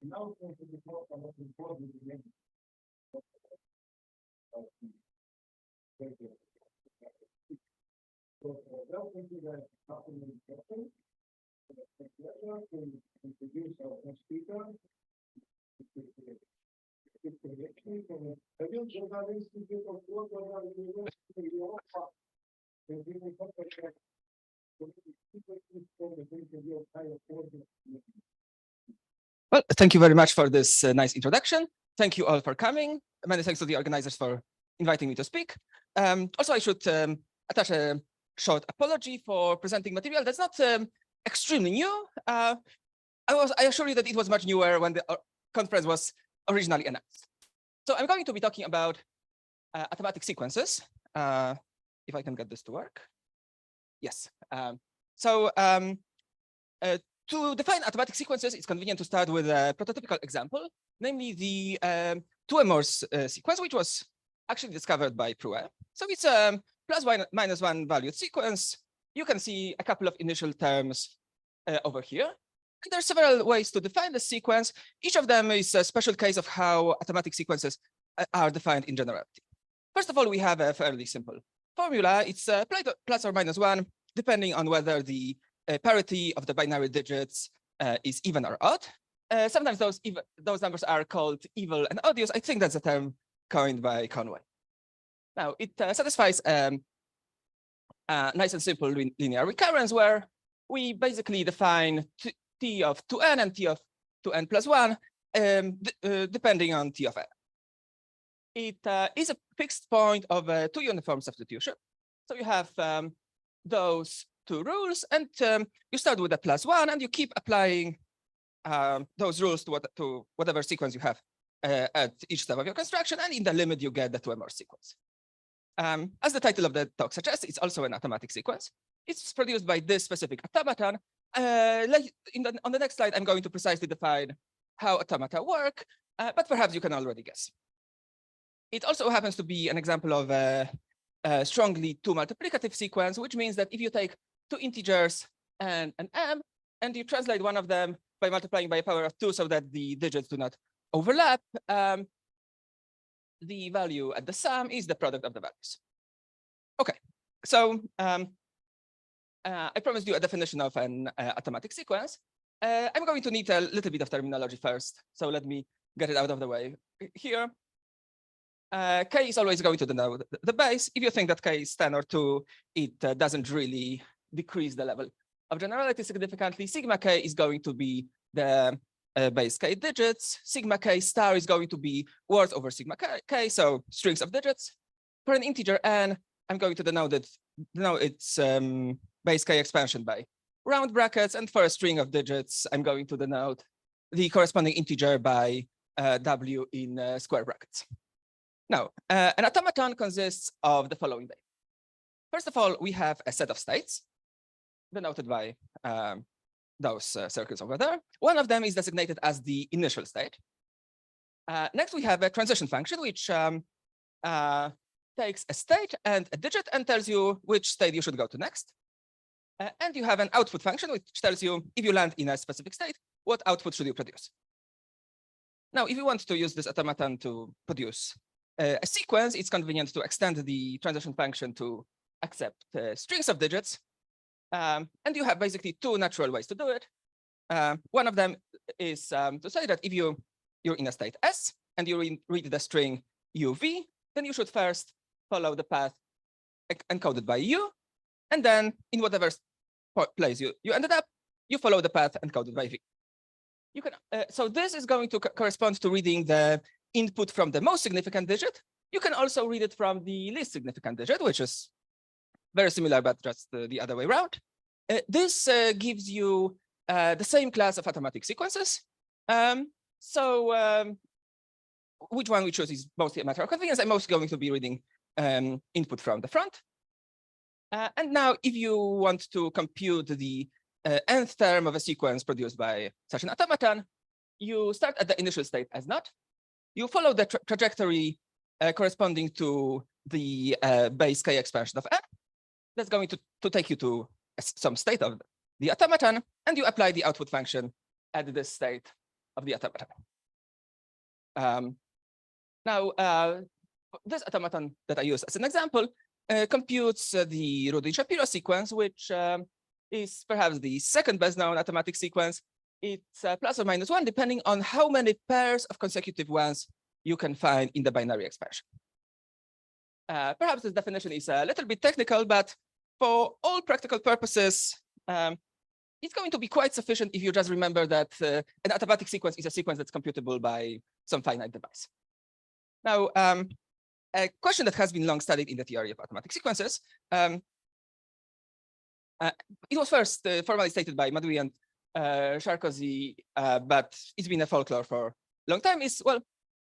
Now going to be more important again. So welcome to the afternoon session. It's a pleasure to introduce our first speaker. It's Konieczny from the Lyon Institute of Global University of Europa. Well, thank you very much for this nice introduction. Thank you all for coming. Many thanks to the organizers for inviting me to speak. Also, I should attach a short apology for presenting material that's not extremely new. I assure you that it was much newer when the conference was originally announced. So I'm going to be talking about automatic sequences. If I can get this to work. Yes. To define automatic sequences, it's convenient to start with a prototypical example, namely the two-Morse sequence, which was actually discovered by Fourier. So it's a +1 valued sequence. You can see a couple of initial terms over here. And there are several ways to define the sequence. Each of them is a special case of how automatic sequences are defined in generality. First of all, we have a fairly simple formula. It's ±1, depending on whether the parity of the binary digits is even or odd. Sometimes those numbers are called evil and odious. I think that's a term coined by Conway. Now, it satisfies nice and simple linear recurrence, where we basically define t of 2n and t of 2n plus 1, depending on t of n. It is a fixed point of two uniform substitution. So you have those two rules, and you start with a +1, and you keep applying those rules to whatever sequence you have at each step of your construction, and in the limit you get the two-Morse sequence. As the title of the talk suggests, it's also an automatic sequence. It's produced by this specific automaton. On the next slide, I'm going to precisely define how automata work, but perhaps you can already guess. It also happens to be an example of a strongly two-multiplicative sequence, which means that if you take two integers and an m, and you translate one of them by multiplying by a power of 2 so that the digits do not overlap, the value at the sum is the product of the values. Okay, so I promised you a definition of an automatic sequence. I'm going to need a little bit of terminology first, so let me get it out of the way here. K is always going to denote the base. If you think that K is 10 or 2, it doesn't really decrease the level of generality significantly. Sigma K is going to be the base K digits. Sigma K star is going to be words over sigma K, so strings of digits. For an integer n, I'm going to denote its base K expansion by round brackets. And for a string of digits, I'm going to denote the corresponding integer by w in square brackets. Now, an automaton consists of the following data. First of all, we have a set of states denoted by those circles over there. One of them is designated as the initial state. Next, we have a transition function, which takes a state and a digit and tells you which state you should go to next. And you have an output function, which tells you if you land in a specific state, what output should you produce. Now, if you want to use this automaton to produce a sequence, it's convenient to extend the transition function to accept strings of digits. And you have basically two natural ways to do it. One of them is to say that if you're in a state S and you read the string uv, then you should first follow the path encoded by u. And then in whatever place you ended up, you follow the path encoded by v. You can, so this is going to correspond to reading the input from the most significant digit. You can also read it from the least significant digit, which is very similar, but just the other way around. This gives you the same class of automatic sequences. Which one we choose is mostly a matter of convenience. I'm mostly going to be reading input from the front. And now, if you want to compute the nth term of a sequence produced by such an automaton, you start at the initial state as naught. You follow the trajectory corresponding to the base K expansion of n. That's going to take you to some state of the automaton, and you apply the output function at this state of the automaton. Now, this automaton that I use as an example computes the Rudin-Shapiro sequence, which is perhaps the second best known automatic sequence. It's plus or minus 1, depending on how many pairs of consecutive ones you can find in the binary expansion. Perhaps this definition is a little bit technical, but for all practical purposes, it's going to be quite sufficient if you just remember that an automatic sequence is a sequence that's computable by some finite device. Now, a question that has been long studied in the theory of automatic sequences, it was first formally stated by Madouy and Sarkozy, but it's been a folklore for a long time, is, well,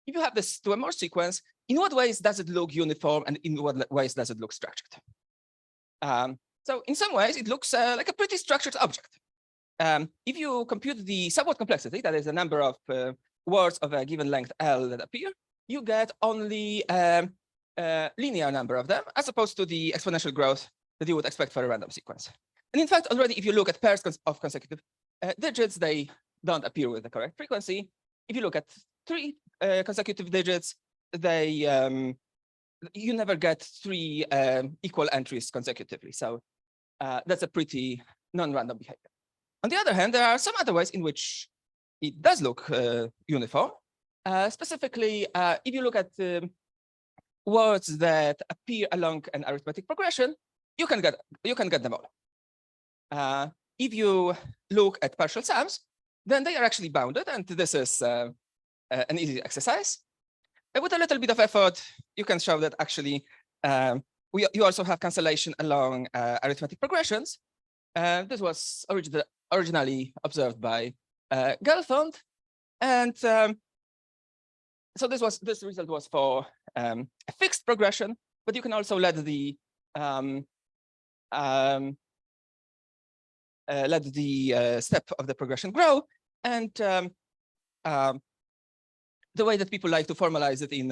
if you have this 2-more sequence, in what ways does it look uniform and in what ways does it look structured? So in some ways, it looks like a pretty structured object. If you compute the subword complexity, that is the number of words of a given length L that appear, you get only a linear number of them, as opposed to the exponential growth that you would expect for a random sequence. And in fact, already if you look at pairs of consecutive digits, they don't appear with the correct frequency. If you look at 3 consecutive digits, they you never get 3 equal entries consecutively. So that's a pretty non-random behavior. On the other hand, there are some other ways in which it does look uniform. Specifically, if you look at words that appear along an arithmetic progression, you can get them all. If you look at partial sums, then they are actually bounded, and this is an easy exercise. With a little bit of effort, you can show that actually you also have cancellation along arithmetic progressions. This was originally observed by Gelfand, and so this result was for a fixed progression, but you can also let the step of the progression grow, and the way that people like to formalize it in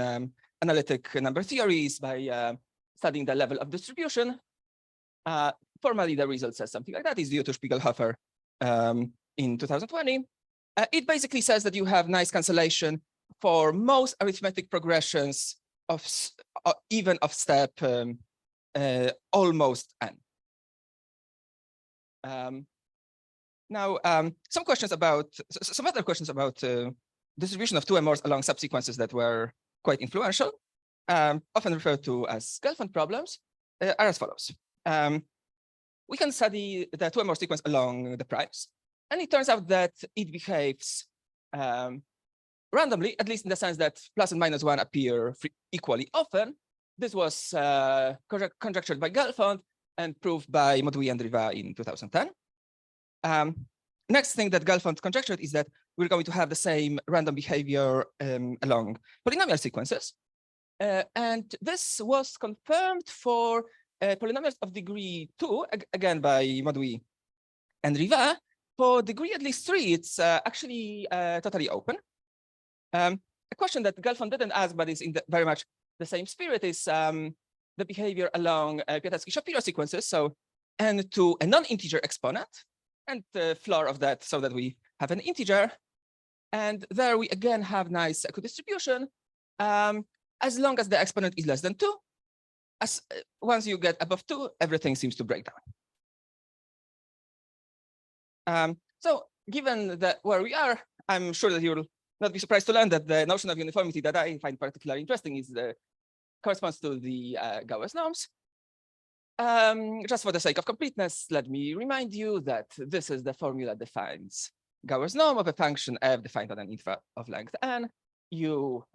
analytic number theory is by studying the level of distribution. Formally, the result says something like that. Is due to Spiegelhofer in 2020. It basically says that you have nice cancellation for most arithmetic progressions of even of step almost n. Now, some other questions about distribution of 2-mors along subsequences that were quite influential, often referred to as Gelfand problems, are as follows. We can study the 2-mor sequence along the primes, and it turns out that it behaves randomly, at least in the sense that plus and minus 1 appear equally often. This was conjectured by Gelfand and proved by Madouy and Riva in 2010. Next thing that Gelfand conjectured is that we're going to have the same random behavior along polynomial sequences. And this was confirmed for polynomials of degree 2, again by Madouy and Riva. For degree at least 3, it's actually totally open. A question that Gelfand didn't ask, but is in very much the same spirit, is the behavior along Piasecki-Shapiro sequences. So n to a non-integer exponent, and the floor of that so that we have an integer. And there we again have nice equidistribution as long as the exponent is less than 2. Once you get above 2, everything seems to break down. So given that where we are, I'm sure that you'll not be surprised to learn that the notion of uniformity that I find particularly interesting is corresponds to the Gauss norms. Just for the sake of completeness, let me remind you that this is the formula defines Gauss norm of a function f defined on an interval of length n. You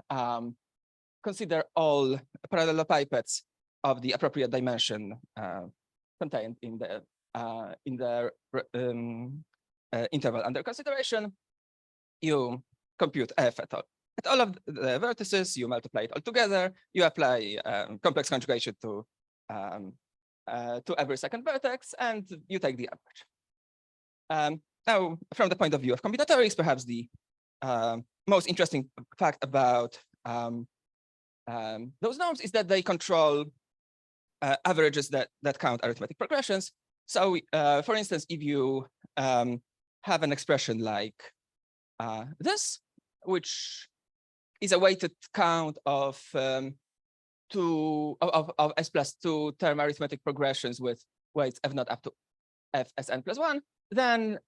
consider all parallelepipeds of the appropriate dimension contained in the interval under consideration. You compute f at all of the vertices. You multiply it all together. You apply complex conjugation to every second vertex, and you take the average. Now, from the point of view of combinatorics, perhaps the most interesting fact about those norms is that they control averages that count arithmetic progressions. So, for instance, if you have an expression like this, which is a weighted count of S+2 term arithmetic progressions with weights f0 up to fSn plus 1, then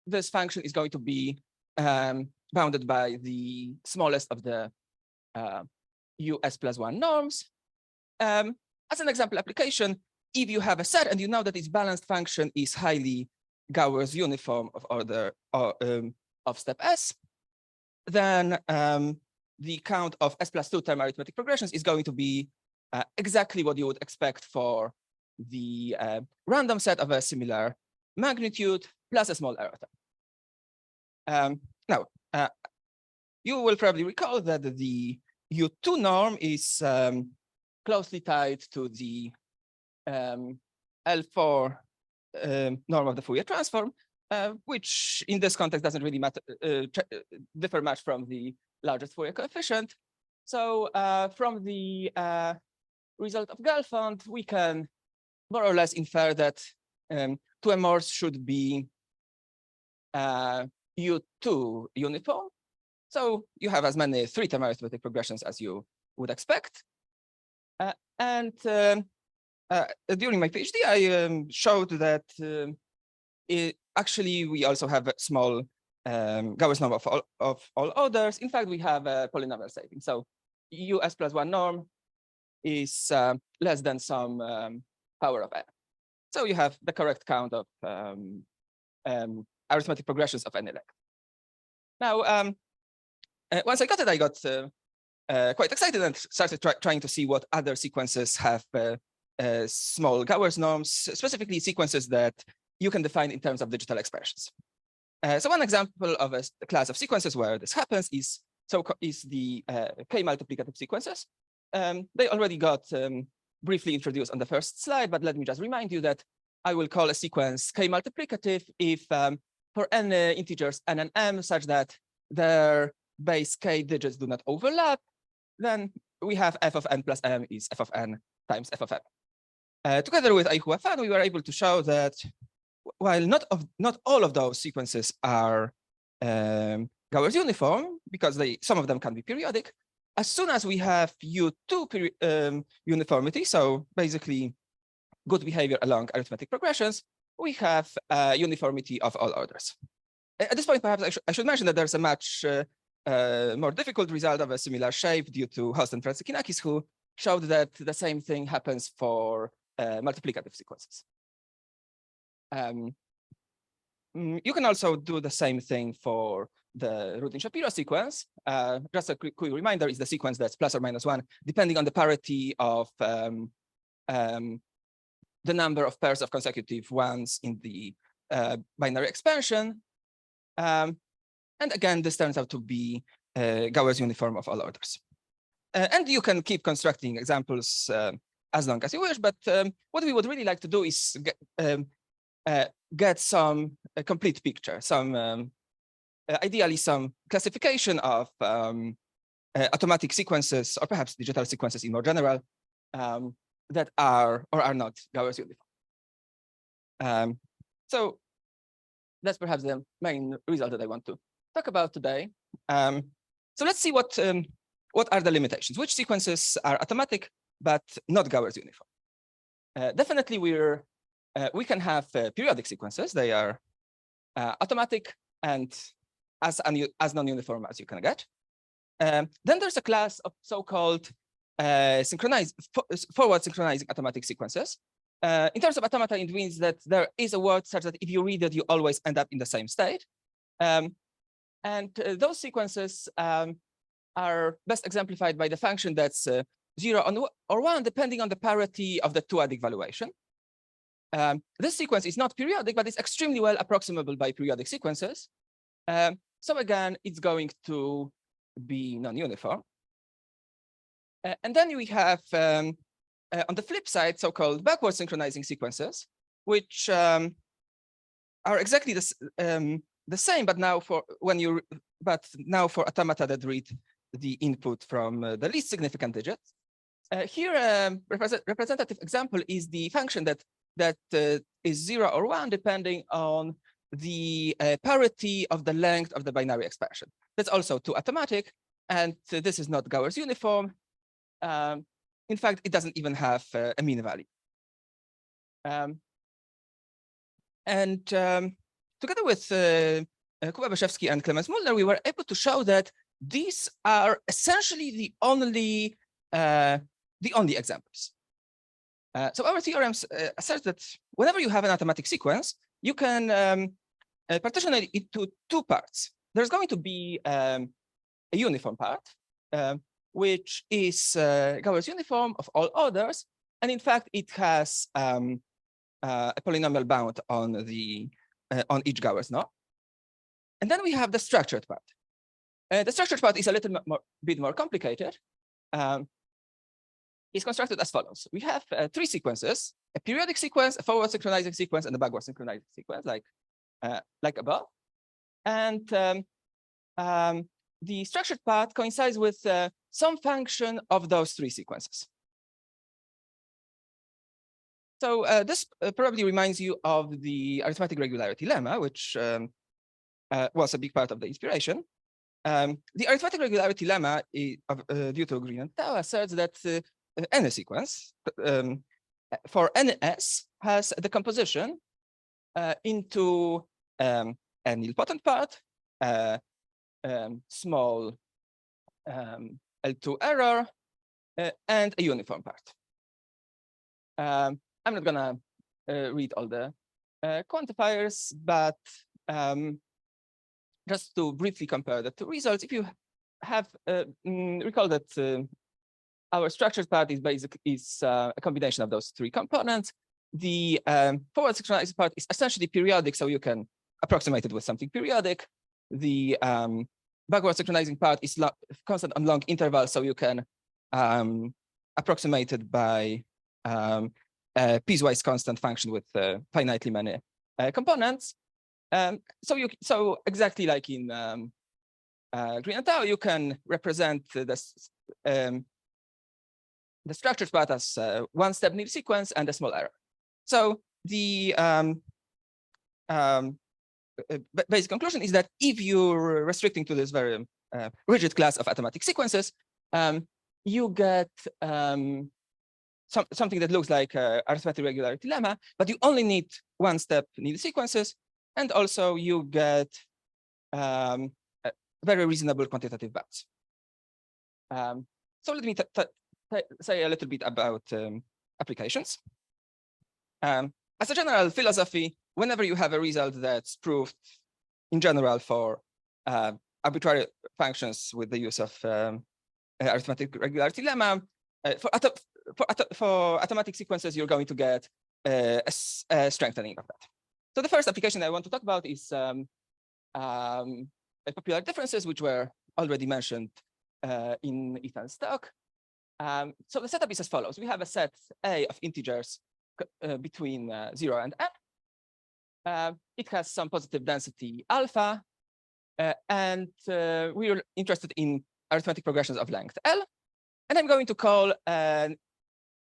this function is going to be bounded by the smallest of the US plus 1 norms. As an example application, if you have a set and you know that its balanced function is highly Gauss uniform of order of step S, then the count of S+2 term arithmetic progressions is going to be exactly what you would expect for the random set of a similar magnitude plus a small error term. Now, you will probably recall that the U2 norm is closely tied to the L4 norm of the Fourier transform, which in this context doesn't really matter, differ much from the largest Fourier coefficient. So from the result of Gelfand, we can more or less infer that 2mors should be U2 uniform. So you have as many 3-term arithmetic progressions as you would expect. And during my PhD, I showed that actually we also have a small Gauss norm of all orders. In fact, we have a polynomial saving. So US plus 1 norm is less than some power of n. So you have the correct count of arithmetic progressions of any length. Now, once I got it, I got quite excited and started trying to see what other sequences have small Gauss norms, specifically sequences that you can define in terms of digital expressions. So one example of a class of sequences where this happens is the k-multiplicative sequences. They already got briefly introduced on the first slide, but let me just remind you that I will call a sequence k-multiplicative if for any integers n and m such that their base k digits do not overlap, then we have f of n plus m is f of n times f of m. Together with Aihu-Fan, we were able to show that while not all of those sequences are Gauss uniform, because some of them can be periodic, as soon as we have U2 uniformity, so basically good behavior along arithmetic progressions, we have uniformity of all orders. At this point, perhaps I should mention that there's a much more difficult result of a similar shape due to Host and Francesinakis, who showed that the same thing happens for multiplicative sequences. You can also do the same thing for the Rudin-Shapiro sequence. Just a quick reminder is the sequence that's plus or minus 1, depending on the parity of the number of pairs of consecutive ones in the binary expansion. And again, this turns out to be Gauss uniform of all orders. And you can keep constructing examples as long as you wish, but what we would really like to do is get some complete picture, some ideally some classification of automatic sequences, or perhaps digital sequences in more general, that are or are not Gauss uniform. So that's perhaps the main result that I want to talk about today. So let's see what are the limitations. Which sequences are automatic but not Gauss uniform? Definitely, we can have periodic sequences. They are automatic and as non-uniform as you can get. Then there's a class of so-called forward synchronizing automatic sequences. In terms of automata, it means that there is a word such that if you read it, you always end up in the same state. And those sequences are best exemplified by the function that's 0 or 1, depending on the parity of the two-adic valuation. This sequence is not periodic, but it's extremely well approximable by periodic sequences. So again, it's going to be non-uniform. And then we have, on the flip side, so-called backward synchronizing sequences, which are exactly the same, but now for automata that read the input from the least significant digits. Here, a representative example is the function that is 0 or 1, depending on the parity of the length of the binary expression. That's also too automatic, and this is not Gauer's uniform. In fact, it doesn't even have a mean value. Together with Kuba Beszewski and Clemens Muller, we were able to show that these are essentially the only examples. So our theorems assert that whenever you have an automatic sequence, you can partition it into two parts. There's going to be a uniform part, which is Gauer's uniform of all orders, and in fact, it has a polynomial bound on on each Gauer's knot. And then we have the structured part. The structured part is a little bit more complicated. It's constructed as follows. We have three sequences: a periodic sequence, a forward synchronizing sequence, and a backward synchronizing sequence, like above. And the structured part coincides with some function of those three sequences. So this probably reminds you of the arithmetic regularity lemma, which was a big part of the inspiration. The arithmetic regularity lemma due to Green and Tao asserts that any sequence for any S has a decomposition into a nilpotent part, small L2 error, and a uniform part. I'm not gonna read all the quantifiers, but just to briefly compare the two results, if you have recall that our structured part is a combination of those three components. The forward synchronized part is essentially periodic, so you can approximate it with something periodic. The backward synchronizing part is constant on long intervals, so you can approximate it by a piecewise constant function with finitely many components. So exactly like in Green and Tao, you can represent the structured part as one-step nil sequence and a small error. So the basic conclusion is that if you're restricting to this very rigid class of automatic sequences, you get something that looks like arithmetic regularity lemma, but you only need one-step nil sequences, and also you get very reasonable quantitative bounds. So let me say a little bit about applications. As a general philosophy, whenever you have a result that's proved in general for arbitrary functions with the use of arithmetic regularity lemma, for automatic sequences, you're going to get a strengthening of that. So the first application I want to talk about is popular differences, which were already mentioned in Ethan's talk. So the setup is as follows. We have a set A of integers between 0 and n. It has some positive density alpha, and we are interested in arithmetic progressions of length L. And I'm going to call an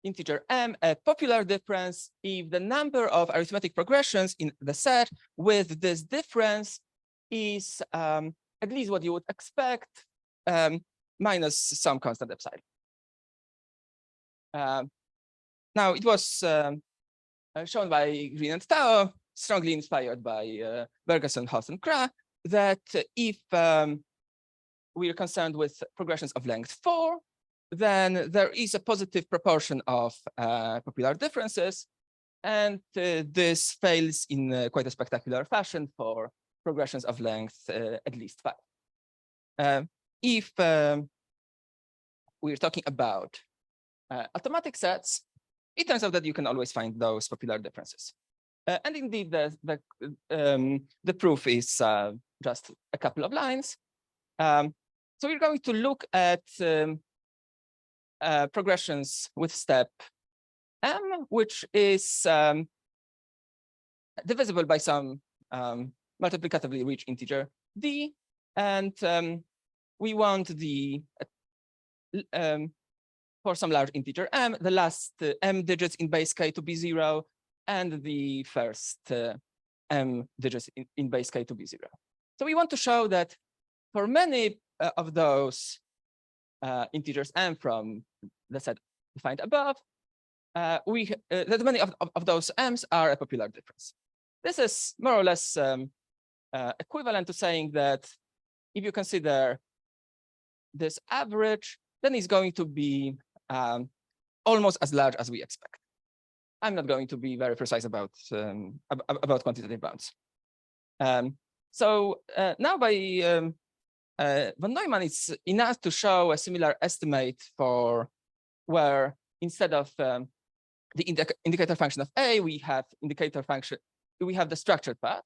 integer m a popular difference if the number of arithmetic progressions in the set with this difference is at least what you would expect minus some constant epsilon. Now, it was shown by Green and Tao, strongly inspired by Bergerson, Haas, and Kra, that if we are concerned with progressions of length 4, then there is a positive proportion of popular differences, and this fails in quite a spectacular fashion for progressions of length at least 5. If we're talking about automatic sets, it turns out that you can always find those popular differences. And indeed, the proof is just a couple of lines. So we're going to look at progressions with step m, which is divisible by some multiplicatively rich integer d, and we want the for some large integer m, the last m digits in base k to be 0, and the first m digits in base k to be 0. So we want to show that for many of those integers m from the set defined above, that many of those m's are a popular difference. This is more or less equivalent to saying that if you consider this average, then it's going to be almost as large as we expect. I'm not going to be very precise about quantitative bounds. So now by von Neumann, it's enough to show a similar estimate for where instead of the indicator function of A, we have the structured path.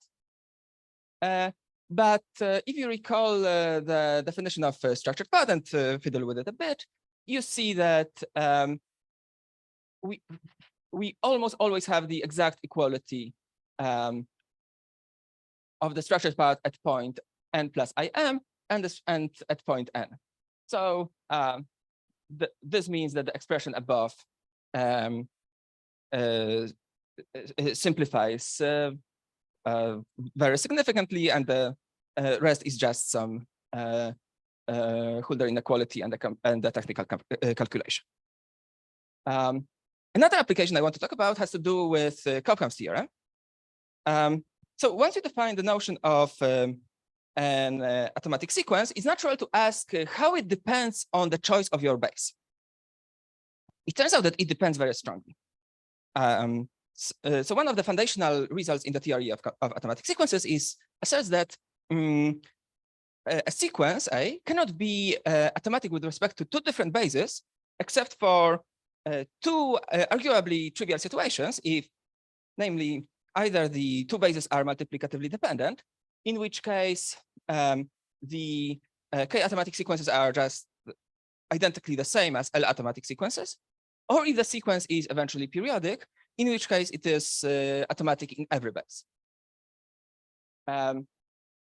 But if you recall the definition of structured path and fiddle with it a bit, you see that we almost always have the exact equality of the structured path at point n plus im and at point n. So this means that the expression above simplifies very significantly, and the rest is just some Hölder inequality and the technical calculation. Another application I want to talk about has to do with Cobham's theorem. So once you define the notion of an automatic sequence, it's natural to ask how it depends on the choice of your base. It turns out that it depends very strongly. So one of the foundational results in the theory of automatic sequences asserts that a sequence A cannot be automatic with respect to two different bases, except for two arguably trivial situations, if, namely, either the two bases are multiplicatively dependent, in which case the k automatic sequences are just identically the same as L automatic sequences, or if the sequence is eventually periodic, in which case it is automatic in every base.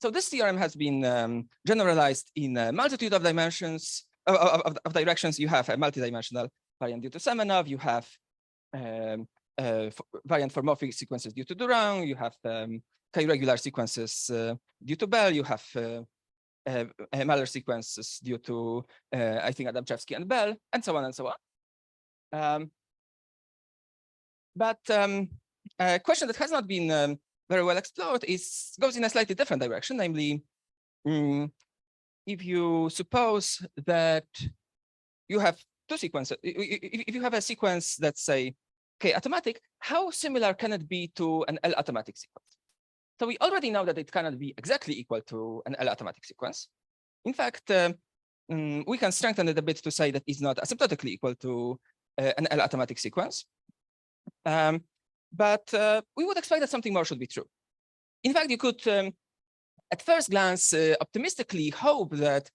So this theorem has been generalized in a multitude of dimensions, of directions. You have a multidimensional variant due to Semenov, you have variant for morphic sequences due to Durand, you have k-regular sequences due to Bell, you have Mahler sequences due to, I think, Adamczewski and Bell, and so on and so on. But a question that has not been very well explored goes in a slightly different direction, namely, if you suppose that you have two sequences, if you have a sequence that's, say, k automatic, how similar can it be to an L automatic sequence? So we already know that it cannot be exactly equal to an L automatic sequence. In fact, we can strengthen it a bit to say that it's not asymptotically equal to an L automatic sequence. But we would expect that something more should be true. In fact, you could, at first glance, optimistically hope that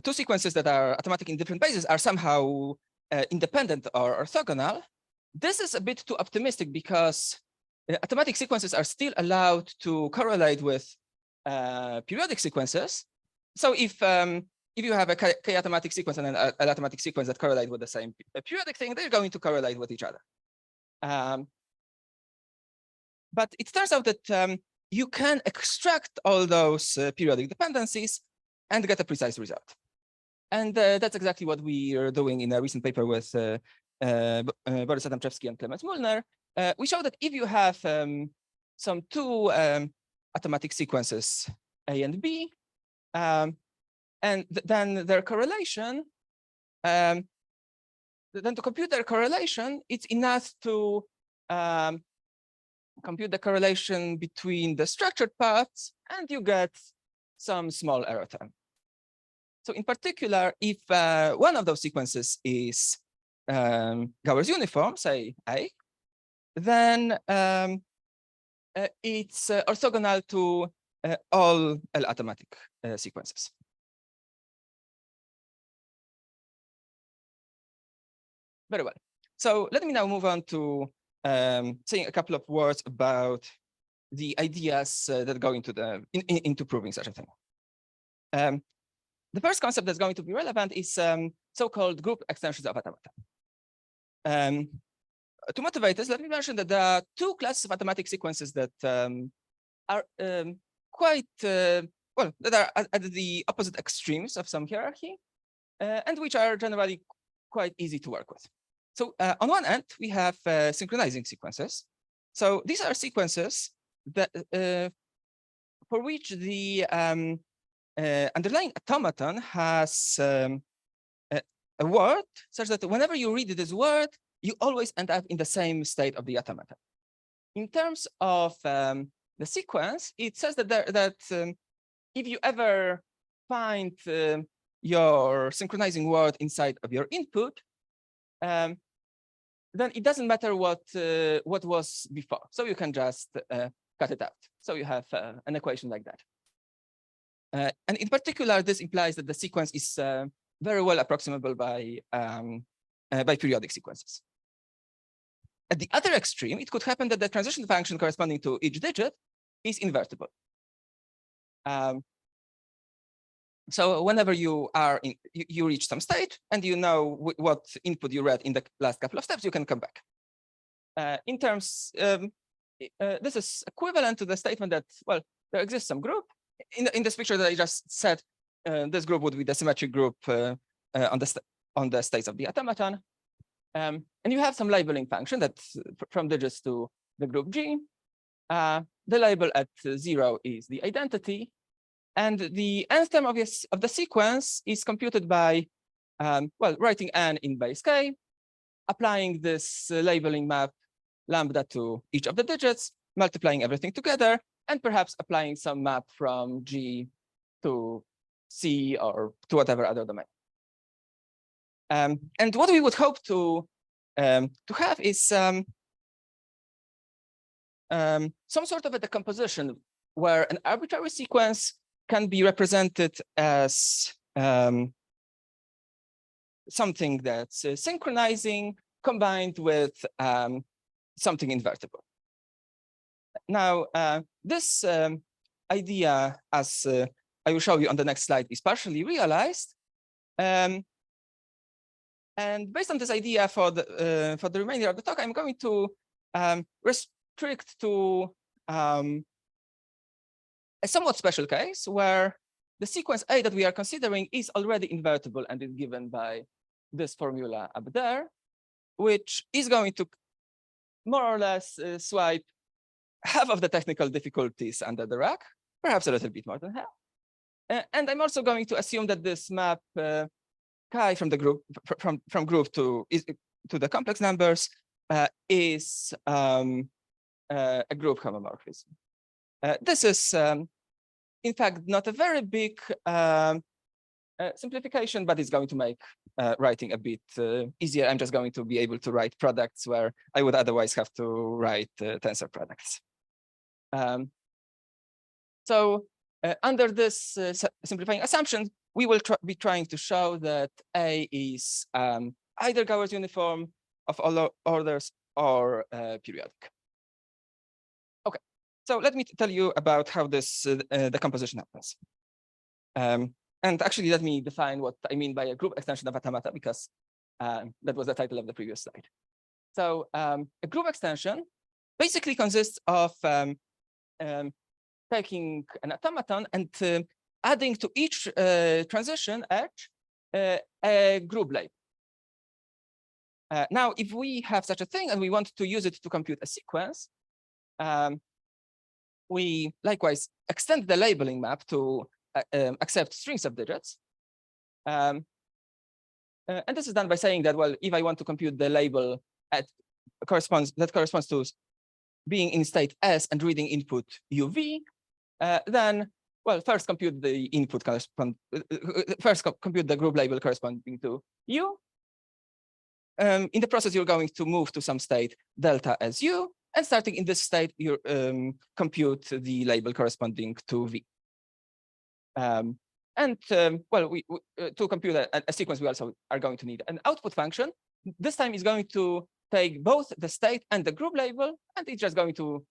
two sequences that are automatic in different bases are somehow independent or orthogonal. This is a bit too optimistic because automatic sequences are still allowed to correlate with periodic sequences. So if you have a k automatic sequence and an L automatic sequence that correlate with the same periodic thing, they're going to correlate with each other. But it turns out that you can extract all those periodic dependencies and get a precise result. And that's exactly what we are doing in a recent paper with Boris Adamczewski and Klemens Müllner. We show that if you have some two automatic sequences, A and B, and then their correlation, then to compute their correlation, it's enough to compute the correlation between the structured paths, and you get some small error term. So in particular, if one of those sequences is Gauer's uniform, say A, then it's orthogonal to all L automatic sequences. Very well. So let me now move on to saying a couple of words about the ideas that go into proving such a thing. The first concept that's going to be relevant is so-called group extensions of automata. to motivate this, let me mention that there are two classes of automatic sequences that are quite well, that are at the opposite extremes of some hierarchy, and which are generally quite easy to work with. So on one end, we have synchronizing sequences. So these are sequences that for which the underlying automaton has a word such that whenever you read this word, you always end up in the same state of the automaton. In terms of the sequence, it says that if you ever find your synchronizing word inside of your input, then it doesn't matter what was before. So you can just cut it out. So you have an equation like that. And in particular, this implies that the sequence is very well approximable by periodic sequences. At the other extreme, it could happen that the transition function corresponding to each digit is invertible. So whenever you are you reach some state and you know what input you read in the last couple of steps, you can come back. In terms, this is equivalent to the statement that, well, there exists some group. In this picture that I just said, this group would be the symmetric group on the states of the automaton. And you have some labeling function that from digits to the group G. The label at 0 is the identity. And the nth term of the sequence is computed by, well, writing n in base k, applying this labeling map lambda to each of the digits, multiplying everything together, and perhaps applying some map from G to C or to whatever other domain. And what we would hope to have is some sort of a decomposition where an arbitrary sequence can be represented as something that's synchronizing combined with something invertible. Now, this idea, as I will show you on the next slide, is partially realized. And based on this idea, for the remainder of the talk, I'm going to restrict to a somewhat special case where the sequence A that we are considering is already invertible and is given by this formula up there, which is going to more or less swipe half of the technical difficulties under the rug, perhaps a little bit more than half. And I'm also going to assume that this map chi from the group from group to the complex numbers is a group homomorphism. This is, in fact, not a very big simplification, but it's going to make writing a bit easier. I'm just going to be able to write products where I would otherwise have to write tensor products. So under this simplifying assumption, we will be trying to show that A is either Gauss uniform of all orders or periodic. Okay, so let me tell you about how this decomposition happens. And actually, let me define what I mean by a group extension of automata, because that was the title of the previous slide. So a group extension basically consists of taking an automaton and adding to each transition edge a group label. Now, if we have such a thing and we want to use it to compute a sequence, we likewise extend the labeling map to accept strings of digits. And this is done by saying that, well, if I want to compute the label that corresponds to being in state S and reading input UV, then, well, first compute the input first compute the group label corresponding to U. In the process, you're going to move to some state delta as U, and starting in this state, you compute the label corresponding to V. Well, to compute a sequence, we also are going to need an output function. This time is going to take both the state and the group label, and it's just going to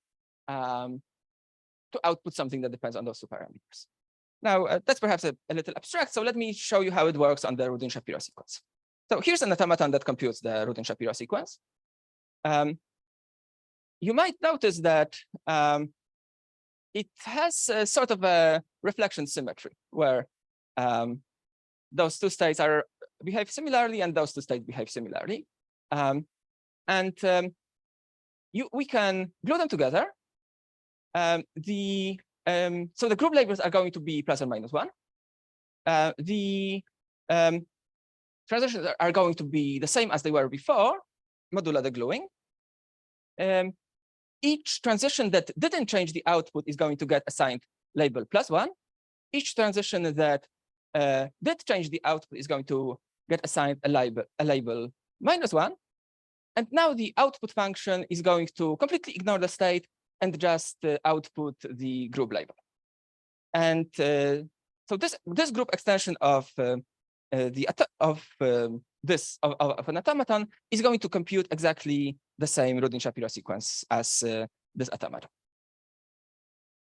output something that depends on those two parameters. Now, that's perhaps a little abstract, so let me show you how it works on the Rudin-Shapiro sequence. So here's an automaton that computes the Rudin-Shapiro sequence. you might notice that it has a sort of a reflection symmetry where those two states behave similarly and those two states behave similarly. We can glue them together. So the group labels are going to be plus or minus 1. The transitions are going to be the same as they were before, modulo the gluing. Each transition that didn't change the output is going to get assigned label +1. Each transition that did change the output is going to get assigned a label -1. And now the output function is going to completely ignore the state and just output the group label. And so this group extension of an automaton is going to compute exactly the same Rudin-Shapiro sequence as this automaton.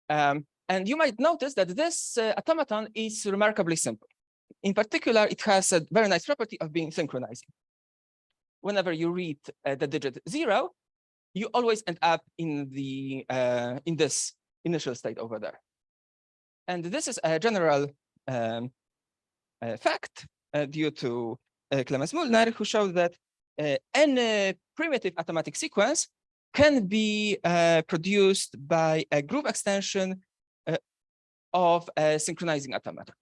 And you might notice that this automaton is remarkably simple. In particular, it has a very nice property of being synchronizing. Whenever you read the digit 0, you always end up in this initial state over there. And this is a general fact due to Clemens Müllner, who showed that any primitive automatic sequence can be produced by a group extension of a synchronizing automaton.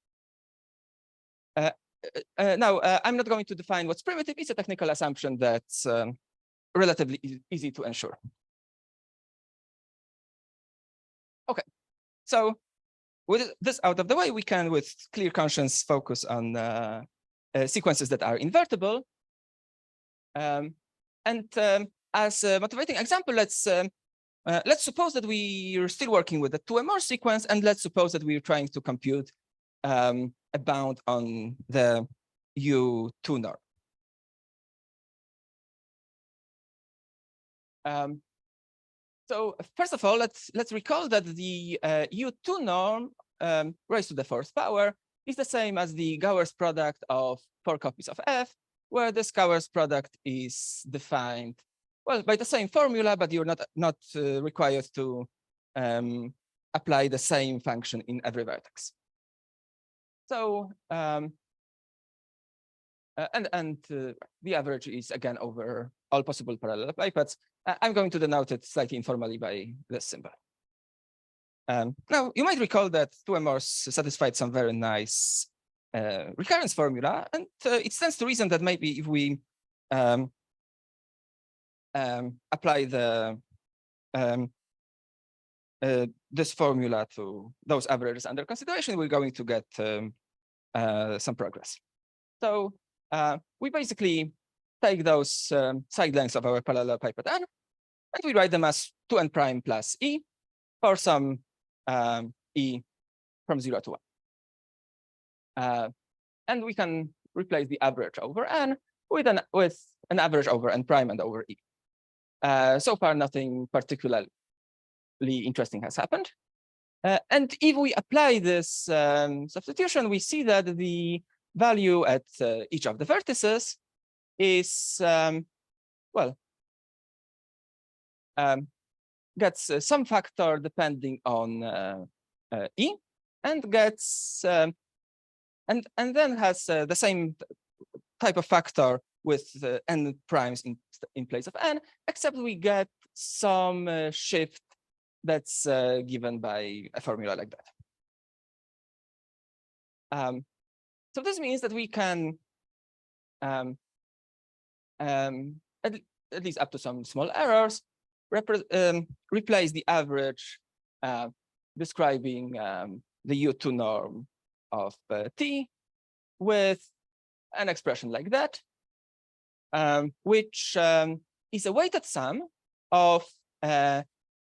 Now, I'm not going to define what's primitive. It's a technical assumption that's relatively easy to ensure. Okay, so with this out of the way, we can, with clear conscience, focus on sequences that are invertible. As a motivating example, let's suppose that we are still working with the 2-MR sequence, and let's suppose that we're trying to compute a bound on the U2 norm. So first of all, let's recall that the U2 norm raised to the 4th power is the same as the Gauer's product of 4 copies of F, where this Gauer's product is defined, well, by the same formula, but you're not required to apply the same function in every vertex. So the average is again over all possible parallel pipettes. I'm going to denote it slightly informally by this symbol. Now, you might recall that 2-MRs satisfied some very nice recurrence formula, and it stands to reason that maybe if we apply this formula to those averages under consideration, we're going to get some progress. So we basically take those side lengths of our parallel pipette n, and we write them as 2n prime plus e for some e from 0 to 1. And we can replace the average over n with an average over n prime and over e. So far, nothing particularly interesting has happened. And if we apply this substitution, we see that the value at each of the vertices is, gets some factor depending on e, and gets and then has the same type of factor with n primes in place of n, except we get some shift that's given by a formula like that. So this means that we can, at least up to some small errors, replace the average describing the U2 norm of t with an expression like that, which is a weighted sum of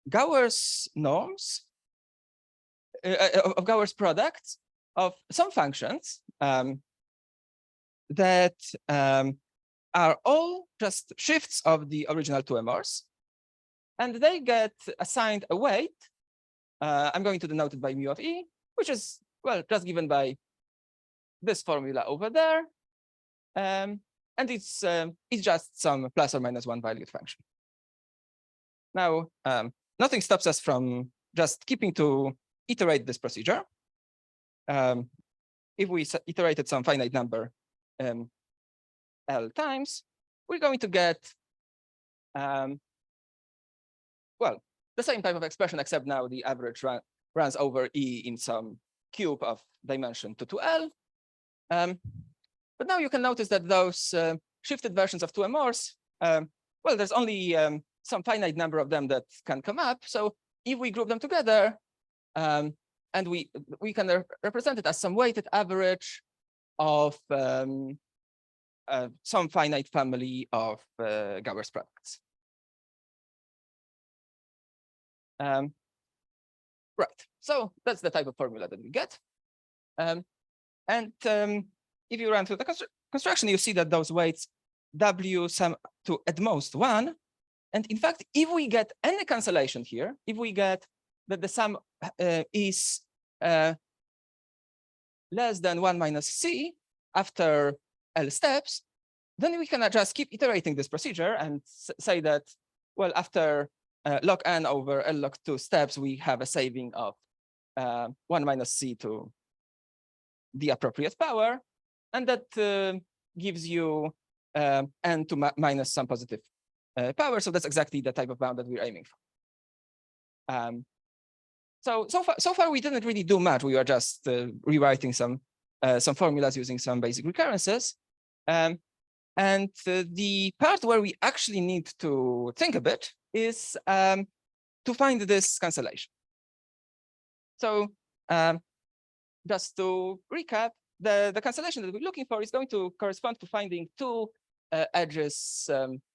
Gauer's norms, of Gauer's products of some functions that are all just shifts of the original 2-MRs, and they get assigned a weight. I'm going to denote it by mu of e, which is, well, just given by this formula over there. And it's just some plus or minus 1 valued function. Now, nothing stops us from just keeping to iterate this procedure. If we iterated some finite number L times, we're going to get, well, the same type of expression, except now the average runs over E in some cube of dimension 2 to L. But now you can notice that those shifted versions of 2MRs, well, there's only some finite number of them that can come up. So if we group them together, and we can represent it as some weighted average of some finite family of Gauer's products. Right, so that's the type of formula that we get. If you run through the construction, you see that those weights W sum to at most 1. And in fact, if we get any cancellation here, if we get that the sum is less than 1 minus C after L steps, then we can just keep iterating this procedure and say that, well, after log n over L log 2 steps, we have a saving of 1 minus C to the appropriate power. And that gives you n to minus some positive power. So that's exactly the type of bound that we're aiming for. So far we didn't really do much. We were just rewriting some formulas using some basic recurrences. The part where we actually need to think a bit is to find this cancellation. So just to recap, the cancellation that we're looking for is going to correspond to finding two edges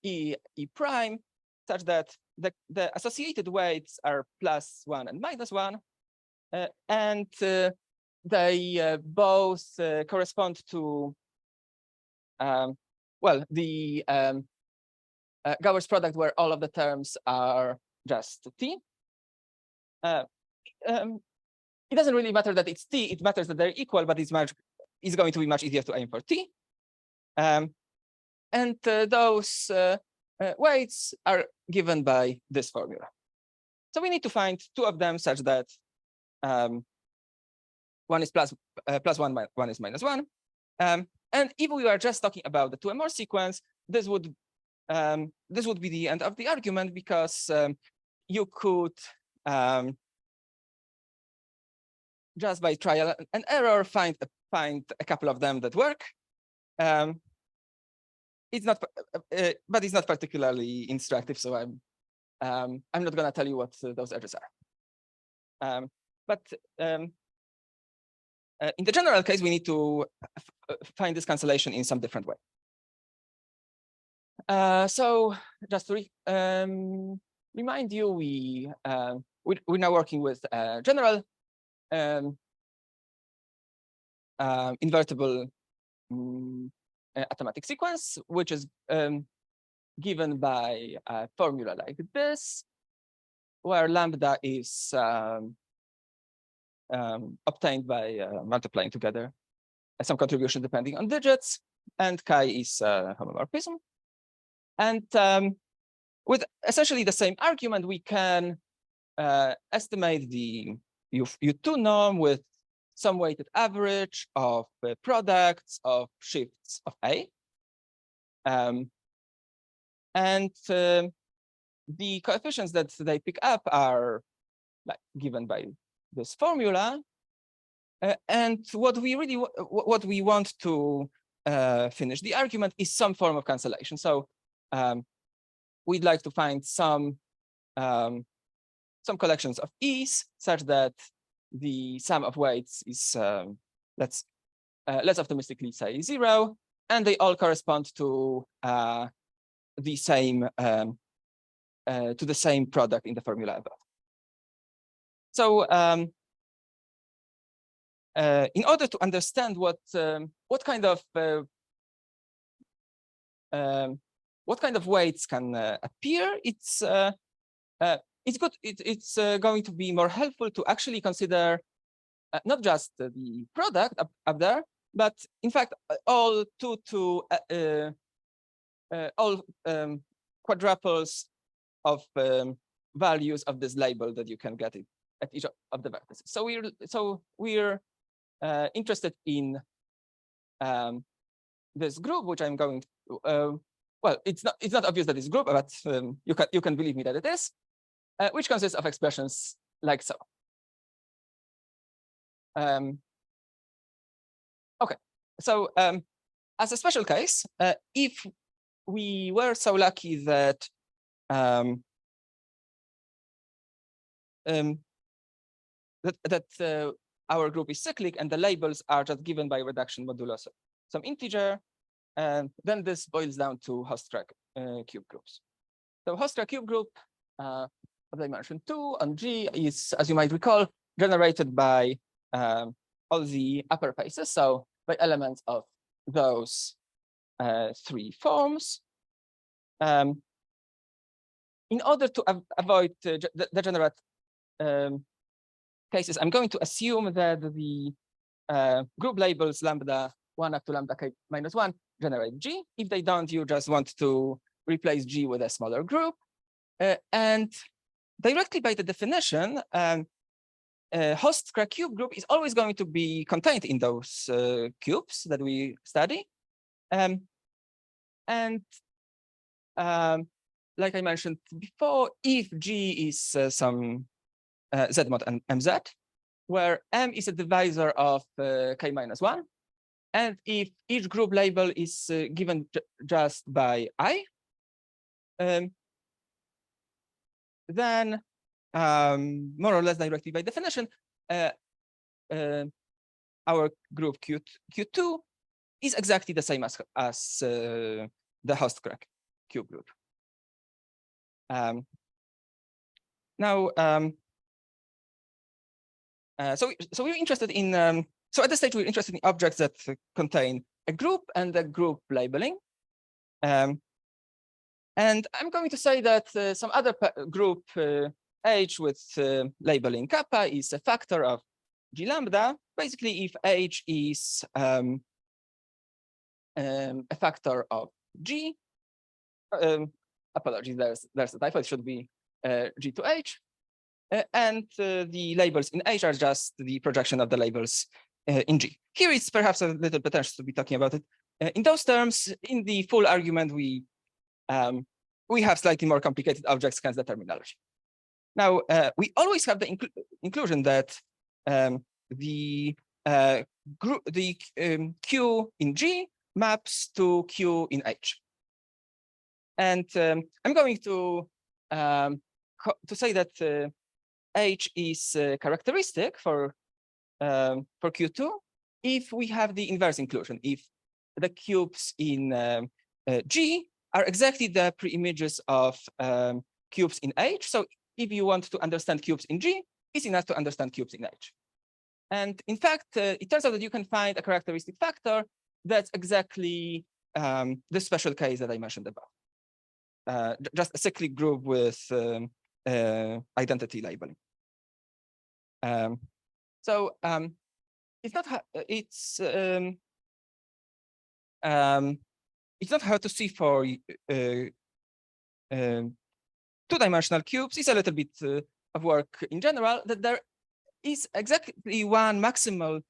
E prime, such that the associated weights are +1 and -1, and they both correspond to well, the Gauer's product where all of the terms are just T. It doesn't really matter that it's T, it matters that they're equal, but it's going to be much easier to aim for T. Those weights are given by this formula. So we need to find two of them such that one is +1, one is -1. And if we were just talking about the 2MR sequence, this would be the end of the argument, because you could just by trial and error find a couple of them that work. It's not, but it's not particularly instructive. So I'm not going to tell you what those edges are. In the general case, we need to find this cancellation in some different way. So just to remind you, we're now working with a general invertible automatic sequence, which is given by a formula like this, where lambda is obtained by multiplying together some contribution depending on digits, and chi is homomorphism. And with essentially the same argument, we can estimate the U2 norm with some weighted average of products of shifts of A. The coefficients that they pick up are given by this formula. And what we want to finish the argument is some form of cancellation. So we'd like to find some collections of E's such that the sum of weights is let's optimistically say 0, and they all correspond to the same product in the formula above. So in order to understand what kind of weights can appear, it's going to be more helpful to actually consider not just the product up there, but in fact all quadruples of values of this label that you can get it at each of the vertices. So we're interested in this group, which I'm going to, well, it's not obvious that it's group, but you can believe me that it is, which consists of expressions like so. Okay, so as a special case, if we were so lucky that our group is cyclic and the labels are just given by reduction modulo some integer, then this boils down to Hofstra cube groups. So Hofstra cube group of dimension 2 on G is, as you might recall, generated by all the upper faces, so by elements of those three forms. In order to avoid degenerate cases, I'm going to assume that the group labels lambda 1 up to lambda k minus 1 generate G. If they don't, you just want to replace G with a smaller group. And directly by the definition, Hofstra cube group is always going to be contained in those cubes that we study. Like I mentioned before, if G is some Z mod and MZ, where M is a divisor of K minus 1, and if each group label is given just by I, then more or less directly by definition, our group Q2 is exactly the same as the Hofstra cube group. Now, so we're interested in so at this stage we're interested in objects that contain a group and a group labeling. And I'm going to say that some other group H with labeling kappa is a factor of G lambda. Basically, if H is a factor of G, apologies, there's a typo. It should be G to H, and the labels in H are just the projection of the labels in G. Here it's perhaps a little pretentious to be talking about it in those terms. In the full argument, we have slightly more complicated objects, hence the terminology. Now, we always have the inclusion that the Q in G maps to Q in H. And I'm going to say that H is characteristic for Q2 if we have the inverse inclusion, if the cubes in G are exactly the pre-images of cubes in H. So if you want to understand cubes in G, it's enough to understand cubes in H. And in fact, it turns out that you can find a characteristic factor that's exactly this special case that I mentioned above. Just a cyclic group with identity labeling. So it's not hard to see for two-dimensional cubes. It's a little bit of work in general that there is exactly one maximal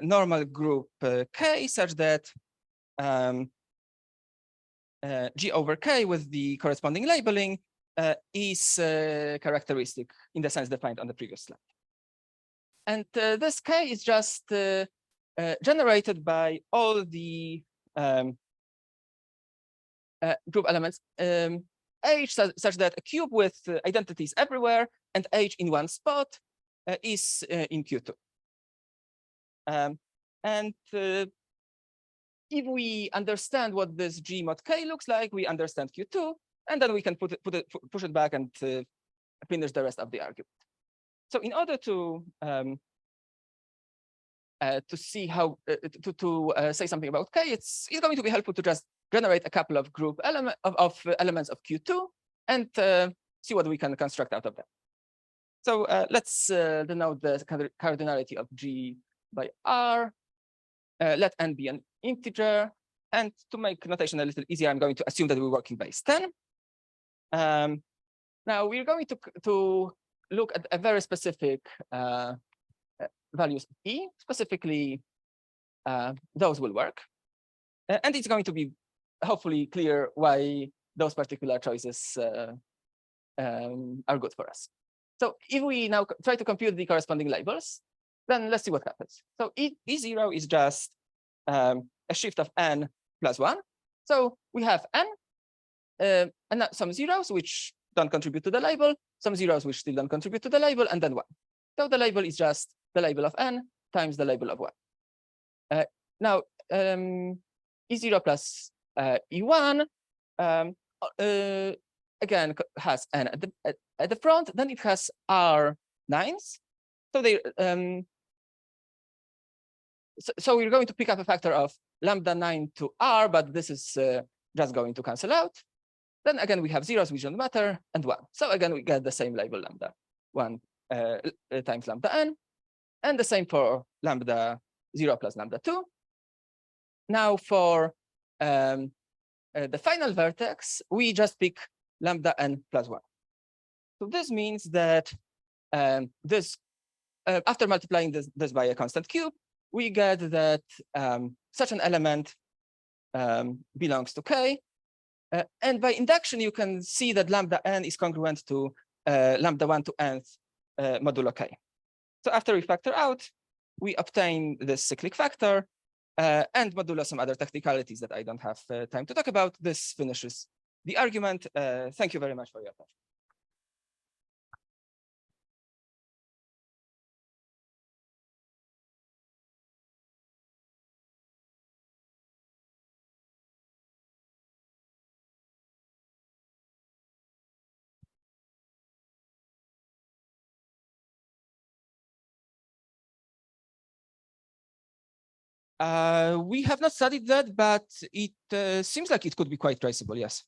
normal group K such that G over K with the corresponding labeling is characteristic in the sense defined on the previous slide. And this K is just generated by all the group elements H such that a cube with identities everywhere and H in one spot is in Q2. And if we understand what this G mod K looks like, we understand Q2, and then we can push it back and finish the rest of the argument. So in order to see how to say something about K, it's going to be helpful to just generate a couple of group elements of Q2 and see what we can construct out of them. So let's denote the cardinality of G by R. Let n be an integer, and to make notation a little easier, I'm going to assume that we're working base 10. Now we're going to look at a very specific values of E, specifically those will work. And it's going to be hopefully clear why those particular choices are good for us. So if we now try to compute the corresponding labels, then let's see what happens. So E0 is just a shift of n plus 1. So we have n and some zeros which don't contribute to the label, some zeros which still don't contribute to the label, and then 1. So the label is just the label of n times the label of 1. Now, E0 plus E1 again has n at the front, then it has R9s. So they so we're going to pick up a factor of lambda 9 to R, but this is just going to cancel out. Then again, we have zeros which don't matter, and 1. So again, we get the same label lambda 1 times lambda n, and the same for lambda 0 plus lambda 2. Now for the final vertex, we just pick lambda n plus 1. So this means that after multiplying this by a constant cube, we get that such an element belongs to K. And by induction, you can see that lambda n is congruent to lambda 1 to nth modulo K. So after we factor out, we obtain this cyclic factor and modulo some other technicalities that I don't have time to talk about. This finishes the argument. Thank you very much for your attention. We have not studied that, but it seems like it could be quite traceable, yes.